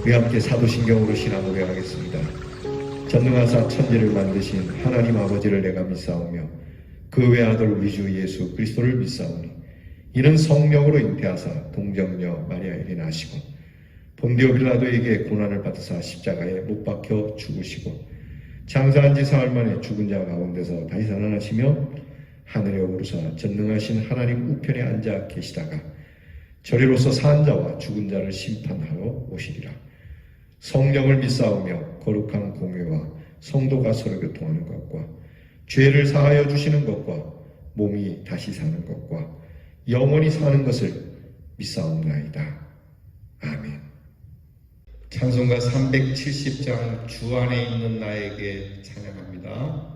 우리 함께 사도신경으로 신앙 고백하겠습니다. 전능하사 천지를 만드신 하나님 아버지를 내가 믿사오며 그 외아들 우리 주 예수 그리스도를 믿사오니 이는 성령으로 잉태하사 동정녀 마리아에게 나시고 본디오 빌라도에게 고난을 받으사 십자가에 못 박혀 죽으시고 장사한 지 사흘 만에 죽은 자 가운데서 다시 살아나시며 하늘에 오르사 전능하신 하나님 우편에 앉아 계시다가 저리로서 산 자와 죽은 자를 심판하러 오시리라. 성령을 믿사오며 거룩한 공회와 성도가 서로 교통하는 것과 죄를 사하여 주시는 것과 몸이 다시 사는 것과 영원히 사는 것을 믿사옵나이다. 아멘. 찬송가 370장 주 안에 있는 나에게 찬양합니다.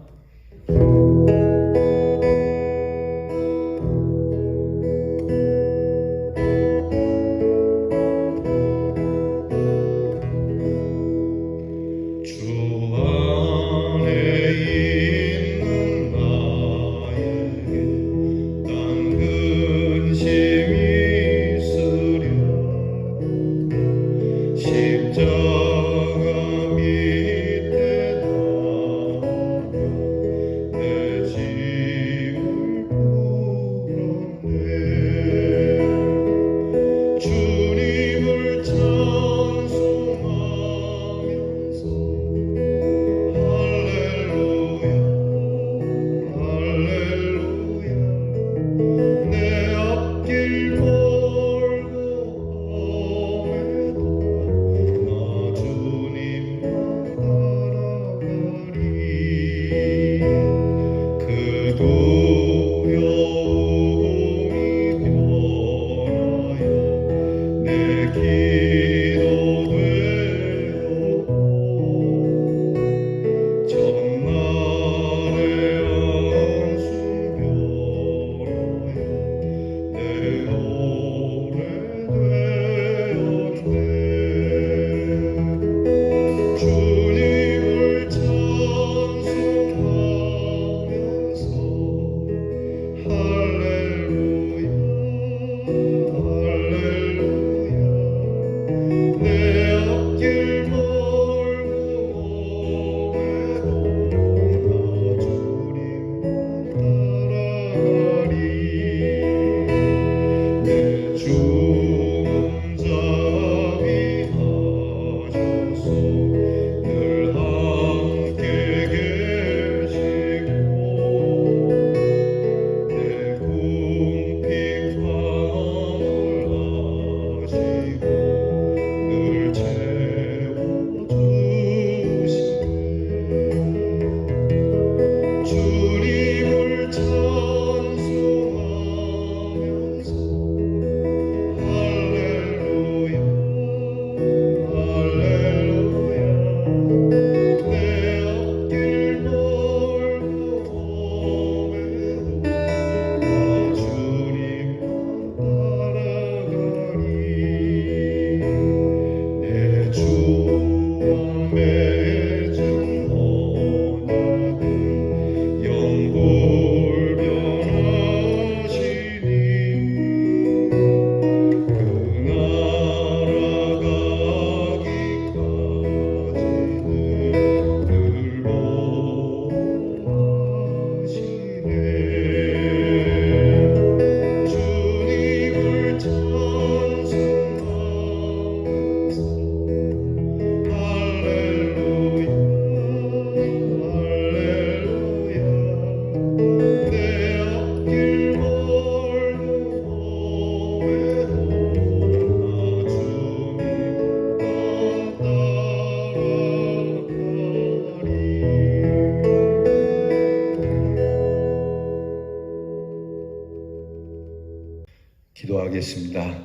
기도하겠습니다.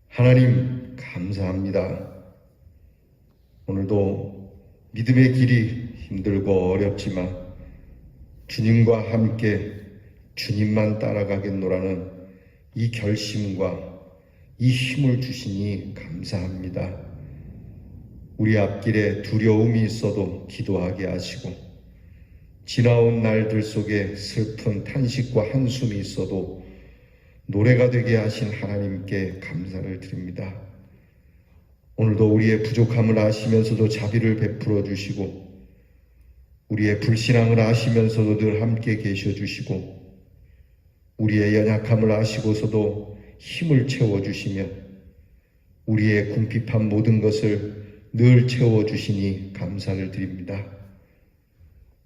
하나님 감사합니다. 오늘도 믿음의 길이 힘들고 어렵지만 주님과 함께 주님만 따라가겠노라는 이 결심과 이 힘을 주시니 감사합니다. 우리 앞길에 두려움이 있어도 기도하게 하시고 지나온 날들 속에 슬픈 탄식과 한숨이 있어도 노래가 되게 하신 하나님께 감사를 드립니다. 오늘도 우리의 부족함을 아시면서도 자비를 베풀어 주시고 우리의 불신앙을 아시면서도 늘 함께 계셔 주시고 우리의 연약함을 아시고서도 힘을 채워 주시며 우리의 궁핍한 모든 것을 늘 채워 주시니 감사를 드립니다.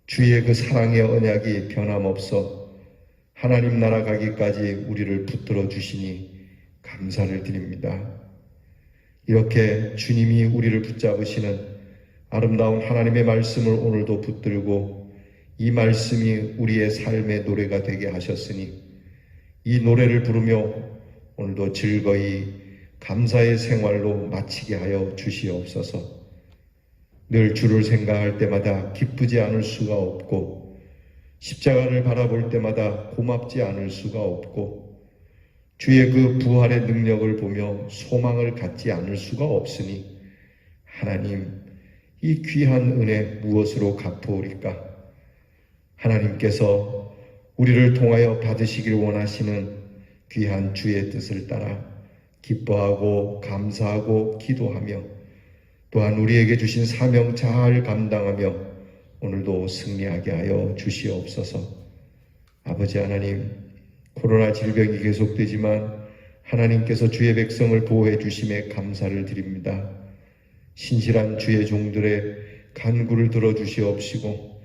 주의 그 사랑의 언약이 변함없어 하나님 나라 가기까지 우리를 붙들어 주시니 감사를 드립니다. 이렇게 주님이 우리를 붙잡으시는 아름다운 하나님의 말씀을 오늘도 붙들고 이 말씀이 우리의 삶의 노래가 되게 하셨으니 이 노래를 부르며 오늘도 즐거이 감사의 생활로 마치게 하여 주시옵소서. 늘 주를 생각할 때마다 기쁘지 않을 수가 없고 십자가를 바라볼 때마다 고맙지 않을 수가 없고 주의 그 부활의 능력을 보며 소망을 갖지 않을 수가 없으니 하나님, 이 귀한 은혜 무엇으로 갚아오리까? 하나님께서 우리를 통하여 받으시길 원하시는 귀한 주의 뜻을 따라 기뻐하고 감사하고 기도하며 또한 우리에게 주신 사명 잘 감당하며 오늘도 승리하게 하여 주시옵소서. 아버지 하나님, 코로나 질병이 계속되지만 하나님께서 주의 백성을 보호해 주심에 감사를 드립니다. 신실한 주의 종들의 간구를 들어 주시옵시고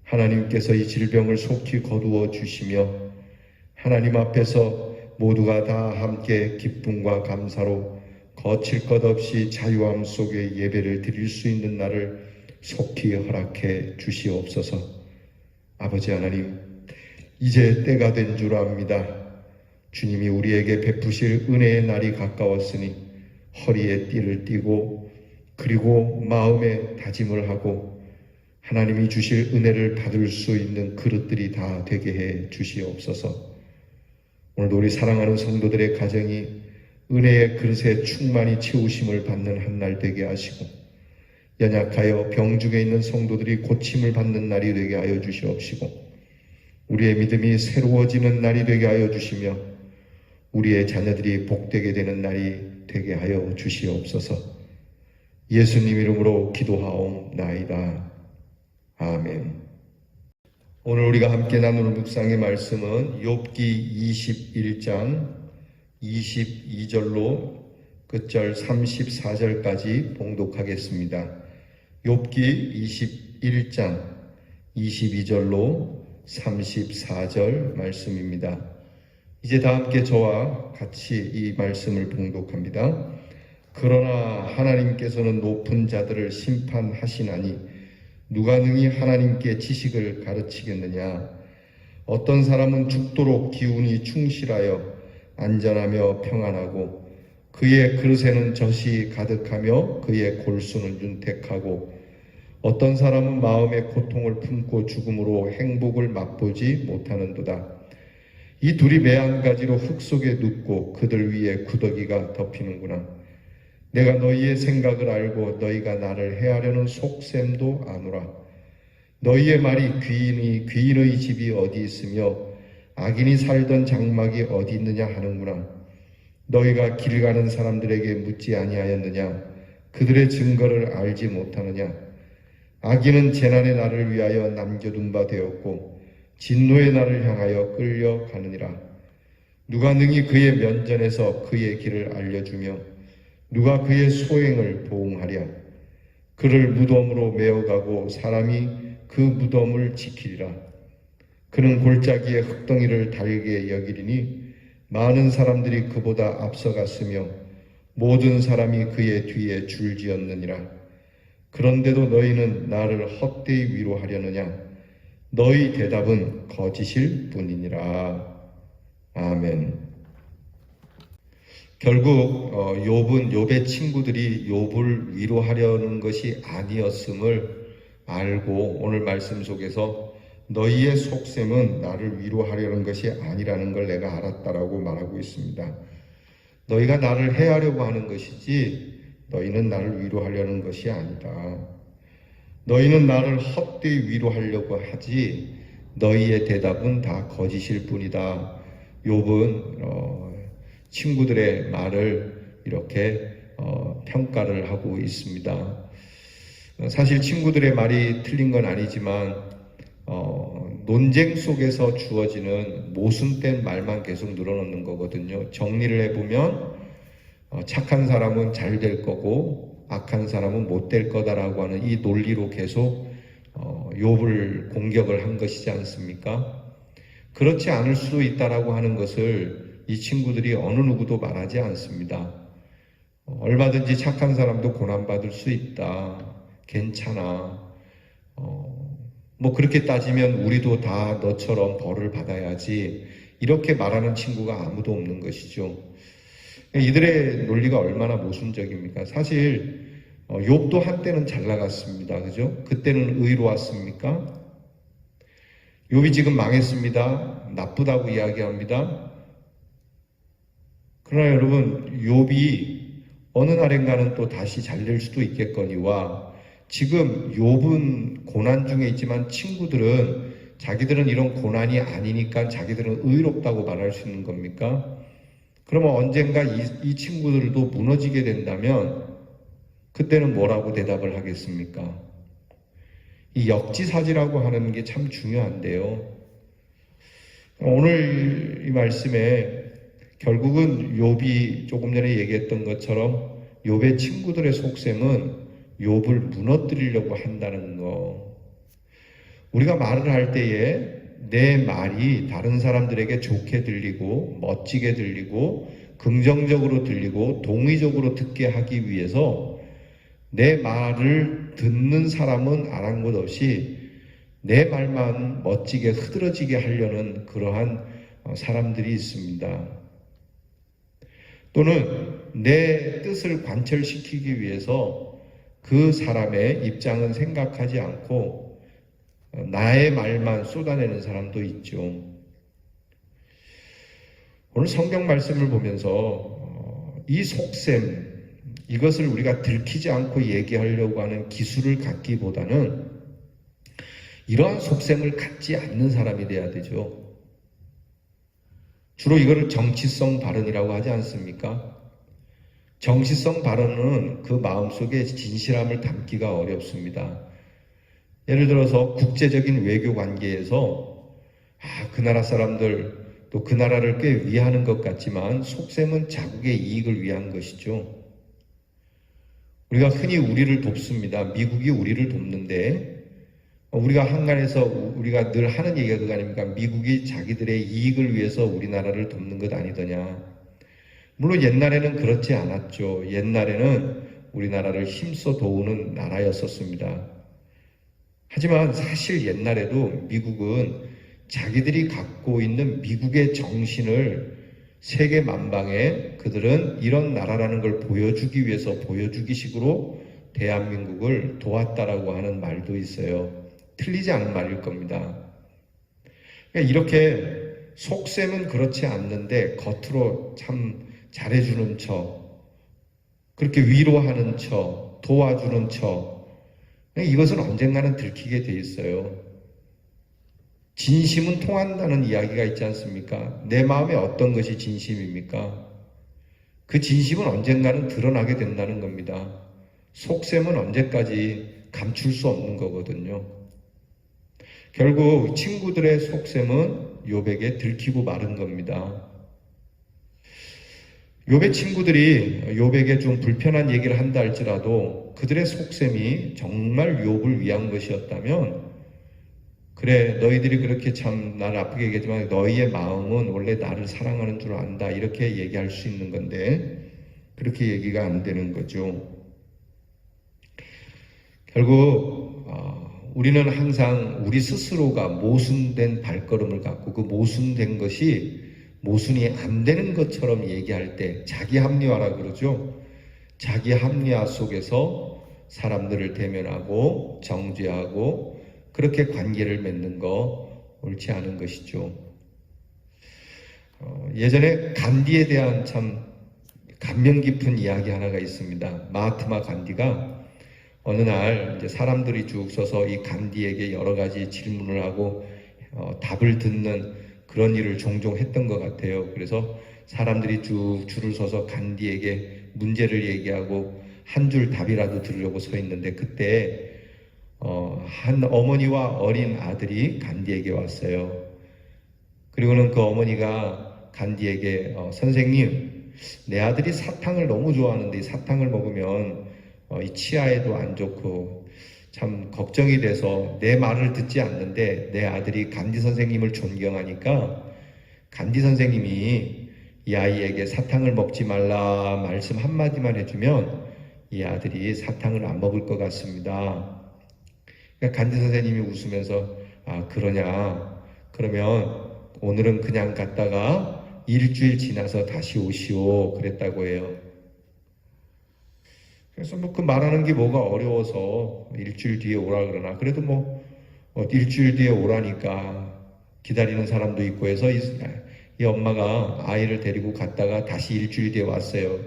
하나님께서 이 질병을 속히 거두어 주시며 하나님 앞에서 모두가 다 함께 기쁨과 감사로 거칠 것 없이 자유함 속에 예배를 드릴 수 있는 날을 속히 허락해 주시옵소서. 아버지 하나님, 이제 때가 된 줄 압니다. 주님이 우리에게 베푸실 은혜의 날이 가까웠으니 허리에 띠를 띠고 그리고 마음에 다짐을 하고 하나님이 주실 은혜를 받을 수 있는 그릇들이 다 되게 해 주시옵소서. 오늘도 우리 사랑하는 성도들의 가정이 은혜의 그릇에 충만히 채우심을 받는 한 날 되게 하시고 연약하여 병중에 있는 성도들이 고침을 받는 날이 되게 하여 주시옵시고 우리의 믿음이 새로워지는 날이 되게 하여 주시며 우리의 자녀들이 복되게 되는 날이 되게 하여 주시옵소서. 예수님 이름으로 기도하옵나이다. 아멘. 오늘 우리가 함께 나눌 묵상의 말씀은 욥기 21장 22절로 끝절 34절까지 봉독하겠습니다. 욥기 21장 22절로 34절 말씀입니다. 이제 다 함께 저와 같이 이 말씀을 봉독합니다. 그러나 하나님께서는 높은 자들을 심판하시나니 누가 능히 하나님께 지식을 가르치겠느냐? 어떤 사람은 죽도록 기운이 충실하여 안전하며 평안하고 그의 그릇에는 젖이 가득하며 그의 골수는 윤택하고 어떤 사람은 마음의 고통을 품고 죽음으로 행복을 맛보지 못하는도다. 이 둘이 매한가지로 흙 속에 눕고 그들 위에 구더기가 덮이는구나. 내가 너희의 생각을 알고 너희가 나를 해하려는 속셈도 아노라. 너희의 말이 귀인의 집이 어디 있으며 악인이 살던 장막이 어디 있느냐 하는구나. 너희가 길 가는 사람들에게 묻지 아니하였느냐? 그들의 증거를 알지 못하느냐? 악인은 재난의 날을 위하여 남겨둔 바 되었고 진노의 날을 향하여 끌려가느니라. 누가 능히 그의 면전에서 그의 길을 알려주며 누가 그의 소행을 보응하랴? 그를 무덤으로 메어가고 사람이 그 무덤을 지키리라. 그는 골짜기에 흙덩이를 달게 여기리니 많은 사람들이 그보다 앞서갔으며 모든 사람이 그의 뒤에 줄지었느니라. 그런데도 너희는 나를 헛되이 위로하려느냐? 너희 대답은 거짓일 뿐이니라. 아멘. 결국 욥의 친구들이 욥을 위로하려는 것이 아니었음을 알고 오늘 말씀 속에서 너희의 속셈은 나를 위로하려는 것이 아니라는 걸 내가 알았다라고 말하고 있습니다. 너희가 나를 해하려고 하는 것이지 너희는 나를 위로하려는 것이 아니다. 너희는 나를 헛되이 위로하려고 하지 너희의 대답은 다 거짓일 뿐이다. 욥은 친구들의 말을 이렇게 평가를 하고 있습니다. 사실 친구들의 말이 틀린 건 아니지만 논쟁 속에서 주어지는 모순된 말만 계속 늘어놓는 거거든요. 정리를 해보면 착한 사람은 잘 될 거고 악한 사람은 못 될 거다라고 하는 이 논리로 계속 욥을 공격을 한 것이지 않습니까? 그렇지 않을 수도 있다라고 하는 것을 이 친구들이 어느 누구도 말하지 않습니다. 얼마든지 착한 사람도 고난받을 수 있다. 괜찮아. 뭐 그렇게 따지면 우리도 다 너처럼 벌을 받아야지. 이렇게 말하는 친구가 아무도 없는 것이죠. 이들의 논리가 얼마나 모순적입니까? 사실 욥도 한때는 잘 나갔습니다. 그죠? 그때는 의로웠습니까? 욥이 지금 망했습니다. 나쁘다고 이야기합니다. 그러나 여러분, 욥이 어느 날인가는 또 다시 잘 될 수도 있겠거니와 지금 욥은 고난 중에 있지만 친구들은 자기들은 이런 고난이 아니니까 자기들은 의롭다고 말할 수 있는 겁니까? 그러면 언젠가 이 친구들도 무너지게 된다면 그때는 뭐라고 대답을 하겠습니까? 이 역지사지라고 하는 게 참 중요한데요. 오늘 이 말씀에 결국은 욥이 조금 전에 얘기했던 것처럼 욥의 친구들의 속셈은 욥을 무너뜨리려고 한다는 거. 우리가 말을 할 때에 내 말이 다른 사람들에게 좋게 들리고 멋지게 들리고 긍정적으로 들리고 동의적으로 듣게 하기 위해서 내 말을 듣는 사람은 아랑곳 없이 내 말만 멋지게 흐드러지게 하려는 그러한 사람들이 있습니다. 또는 내 뜻을 관철시키기 위해서 그 사람의 입장은 생각하지 않고 나의 말만 쏟아내는 사람도 있죠. 오늘 성경 말씀을 보면서 이 속셈, 이것을 우리가 들키지 않고 얘기하려고 하는 기술을 갖기보다는 이러한 속셈을 갖지 않는 사람이 돼야 되죠. 주로 이거를 정치성 발언이라고 하지 않습니까? 정치성 발언은 그 마음속에 진실함을 담기가 어렵습니다. 예를 들어서 국제적인 외교 관계에서 그 나라 사람들 또 그 나라를 꽤 위하는 것 같지만 속셈은 자국의 이익을 위한 것이죠. 우리가 흔히 우리를 돕습니다. 미국이 우리를 돕는데 우리가 한간에서 우리가 늘 하는 얘기가 그거 아닙니까? 미국이 자기들의 이익을 위해서 우리나라를 돕는 것 아니더냐. 물론 옛날에는 그렇지 않았죠. 옛날에는 우리나라를 힘써 도우는 나라였었습니다. 하지만 사실 옛날에도 미국은 자기들이 갖고 있는 미국의 정신을 세계 만방에 그들은 이런 나라라는 걸 보여주기 위해서 보여주기식으로 대한민국을 도왔다라고 하는 말도 있어요. 틀리지 않은 말일 겁니다. 그러니까 이렇게 속셈은 그렇지 않는데 겉으로 참 잘해주는 척, 그렇게 위로하는 척, 도와주는 척, 이것은 언젠가는 들키게 돼 있어요. 진심은 통한다는 이야기가 있지 않습니까? 내 마음에 어떤 것이 진심입니까? 그 진심은 언젠가는 드러나게 된다는 겁니다. 속셈은 언제까지 감출 수 없는 거거든요. 결국 친구들의 속셈은 욥에게 들키고 마른 겁니다. 욥의 친구들이 욥에게 좀 불편한 얘기를 한다 할지라도 그들의 속셈이 정말 욥을 위한 것이었다면 그래 너희들이 그렇게 참 나를 아프게 얘기하지만 너희의 마음은 원래 나를 사랑하는 줄 안다 이렇게 얘기할 수 있는 건데 그렇게 얘기가 안 되는 거죠. 결국 우리는 항상 우리 스스로가 모순된 발걸음을 갖고 그 모순된 것이 모순이 안 되는 것처럼 얘기할 때 자기 합리화라 그러죠. 자기 합리화 속에서 사람들을 대면하고 정죄하고 그렇게 관계를 맺는 거 옳지 않은 것이죠. 예전에 간디에 대한 참 감명 깊은 이야기 하나가 있습니다. 마하트마 간디가 어느 날 이제 사람들이 쭉 서서 이 간디에게 여러 가지 질문을 하고 답을 듣는 그런 일을 종종 했던 것 같아요. 그래서 사람들이 쭉 줄을 서서 간디에게 문제를 얘기하고 한 줄 답이라도 들으려고 서 있는데 그때 한 어머니와 어린 아들이 간디에게 왔어요. 그리고는 그 어머니가 간디에게 선생님, 내 아들이 사탕을 너무 좋아하는데 이 사탕을 먹으면 이 치아에도 안 좋고 참 걱정이 돼서 내 말을 듣지 않는데 내 아들이 간디 선생님을 존경하니까 간디 선생님이 이 아이에게 사탕을 먹지 말라 말씀 한마디만 해주면 이 아들이 사탕을 안 먹을 것 같습니다. 그러니까 간디 선생님이 웃으면서 아 그러냐, 그러면 오늘은 그냥 갔다가 일주일 지나서 다시 오시오 그랬다고 해요. 그래서 뭐 그 말하는 게 뭐가 어려워서 일주일 뒤에 오라 그러나, 그래도 뭐 일주일 뒤에 오라니까 기다리는 사람도 있고 해서 이 엄마가 아이를 데리고 갔다가 다시 일주일 뒤에 왔어요.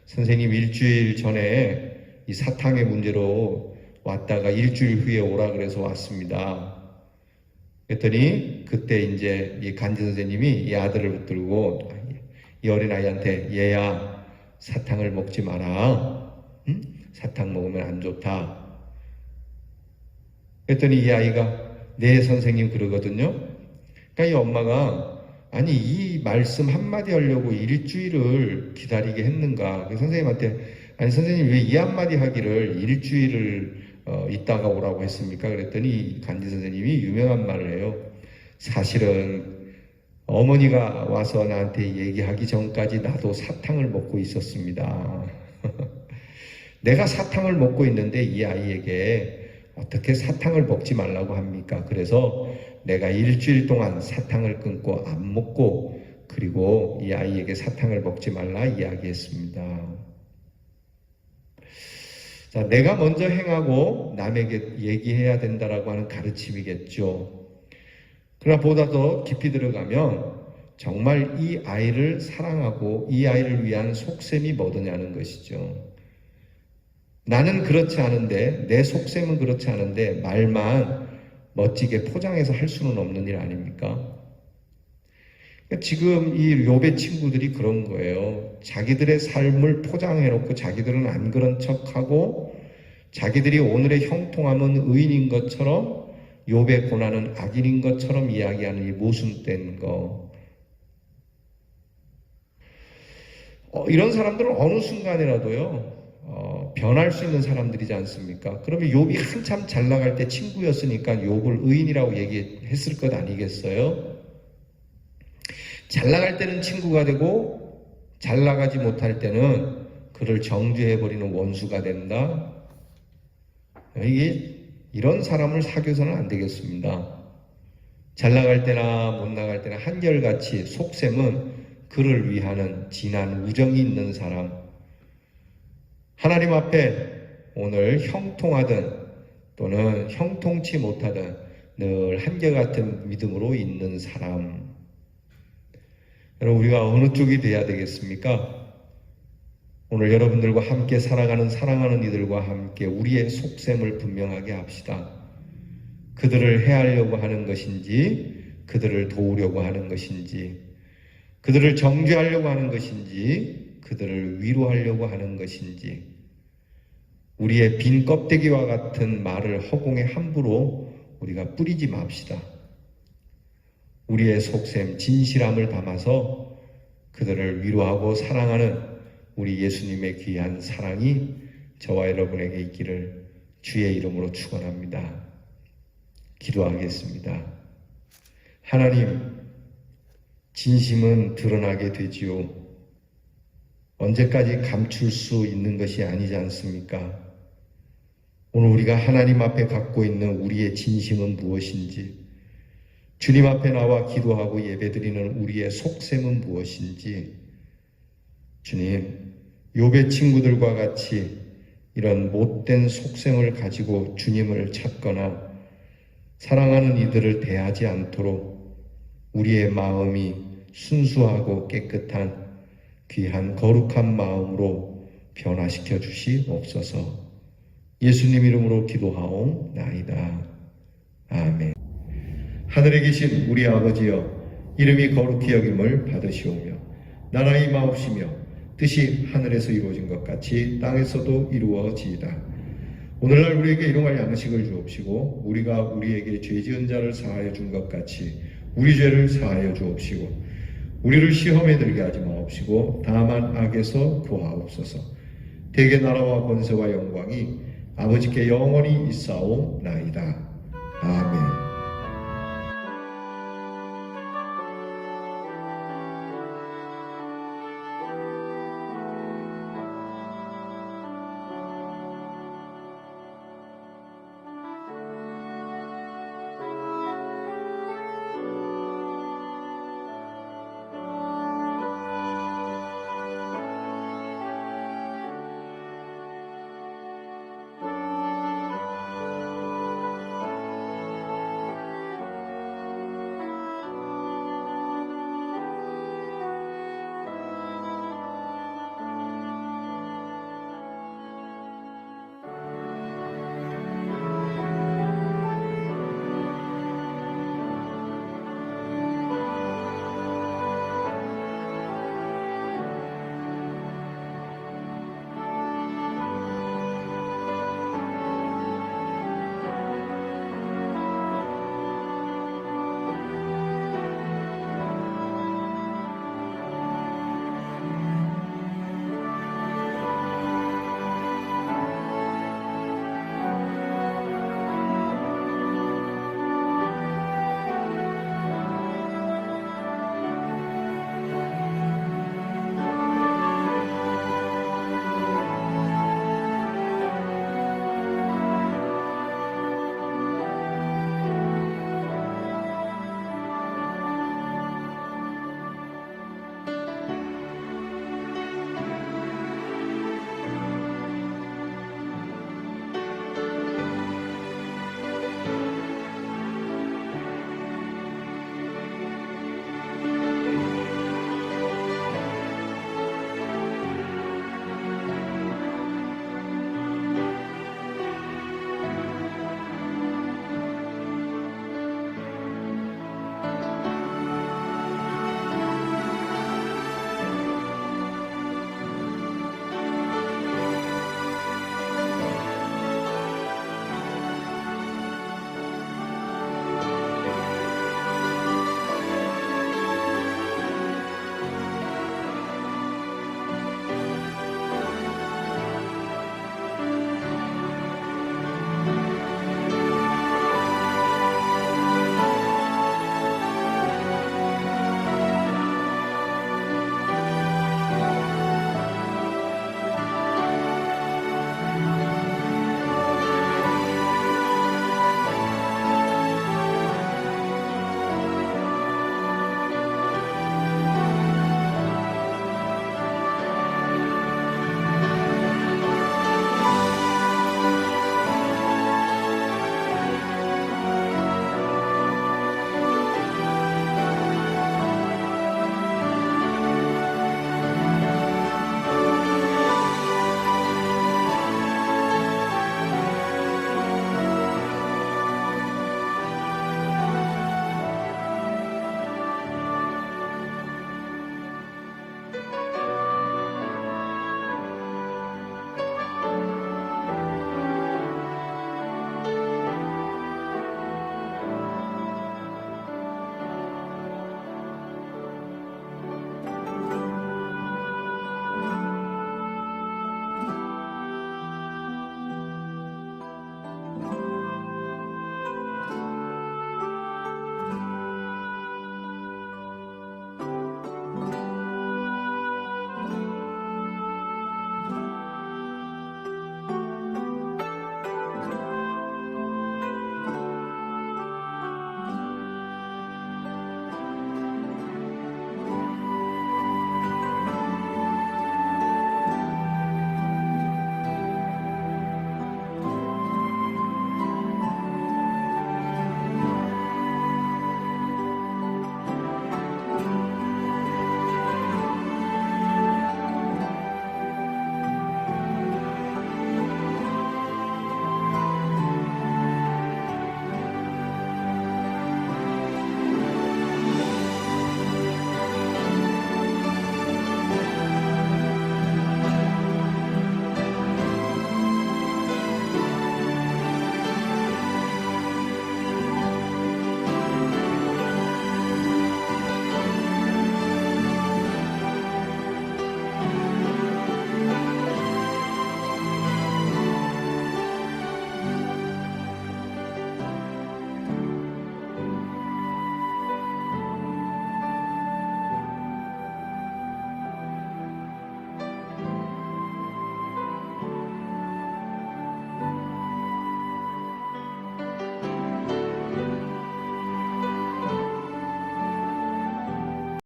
선생님 일주일 전에 이 사탕의 문제로 왔다가 일주일 후에 오라 그래서 왔습니다. 그랬더니 그때 이제 이 간디 선생님이 이 아들을 붙들고 이 어린아이한테 얘야 사탕을 먹지 마라. 응? 사탕 먹으면 안 좋다. 그랬더니 이 아이가 네 선생님 그러거든요. 그러니까 이 엄마가 아니 이 말씀 한마디 하려고 일주일을 기다리게 했는가. 선생님한테 아니 선생님 왜 이 한마디 하기를 일주일을 있다가 오라고 했습니까? 그랬더니 간디 선생님이 유명한 말을 해요. 사실은 어머니가 와서 나한테 얘기하기 전까지 나도 사탕을 먹고 있었습니다. 내가 사탕을 먹고 있는데 이 아이에게 어떻게 사탕을 먹지 말라고 합니까? 그래서 내가 일주일 동안 사탕을 끊고 안 먹고 그리고 이 아이에게 사탕을 먹지 말라 이야기했습니다. 자, 내가 먼저 행하고 남에게 얘기해야 된다라고 하는 가르침이겠죠. 그러나 보다 더 깊이 들어가면 정말 이 아이를 사랑하고 이 아이를 위한 속셈이 뭐더냐는 것이죠. 나는 그렇지 않은데, 내 속셈은 그렇지 않은데 말만 멋지게 포장해서 할 수는 없는 일 아닙니까? 지금 이 욥의 친구들이 그런 거예요. 자기들의 삶을 포장해놓고 자기들은 안 그런 척하고 자기들이 오늘의 형통함은 의인인 것처럼 욥의 고난은 악인인 것처럼 이야기하는 이 모순된 거. 이런 사람들은 어느 순간이라도요 변할 수 있는 사람들이지 않습니까? 그러면 욥이 한참 잘 나갈 때 친구였으니까 욥을 의인이라고 얘기했을 것 아니겠어요? 잘 나갈 때는 친구가 되고 잘 나가지 못할 때는 그를 정죄해버리는 원수가 된다. 이런 사람을 사귀어서는 안 되겠습니다. 잘 나갈 때나 못 나갈 때나 한결같이 속셈은 그를 위하는 진한 우정이 있는 사람, 하나님 앞에 오늘 형통하든 또는 형통치 못하든 늘 한결같은 믿음으로 있는 사람. 여러분 우리가 어느 쪽이 돼야 되겠습니까? 오늘 여러분들과 함께 살아가는 사랑하는 이들과 함께 우리의 속셈을 분명하게 합시다. 그들을 해하려고 하는 것인지, 그들을 도우려고 하는 것인지, 그들을 정죄하려고 하는 것인지, 그들을 위로하려고 하는 것인지, 우리의 빈 껍데기와 같은 말을 허공에 함부로 우리가 뿌리지 맙시다. 우리의 속셈, 진실함을 담아서 그들을 위로하고 사랑하는 우리 예수님의 귀한 사랑이 저와 여러분에게 있기를 주의 이름으로 축원합니다. 기도하겠습니다. 하나님, 진심은 드러나게 되지요. 언제까지 감출 수 있는 것이 아니지 않습니까? 오늘 우리가 하나님 앞에 갖고 있는 우리의 진심은 무엇인지, 주님 앞에 나와 기도하고 예배드리는 우리의 속셈은 무엇인지, 주님, 욥의 친구들과 같이 이런 못된 속셈을 가지고 주님을 찾거나 사랑하는 이들을 대하지 않도록 우리의 마음이 순수하고 깨끗한 귀한 거룩한 마음으로 변화시켜 주시옵소서. 예수님 이름으로 기도하옵나이다. 아멘. 하늘에 계신 우리 아버지여, 이름이 거룩히 여김을 받으시오며 나라의 임하옵시며 뜻이 하늘에서 이루어진 것 같이 땅에서도 이루어지이다. 오늘날 우리에게 일용할 양식을 주옵시고 우리가 우리에게 죄 지은 자를 사하여 준 것 같이 우리 죄를 사하여 주옵시고 우리를 시험에 들게 하지 마옵시고 다만 악에서 구하옵소서. 대개 나라와 권세와 영광이 아버지께 영원히 있사오나이다. 아멘.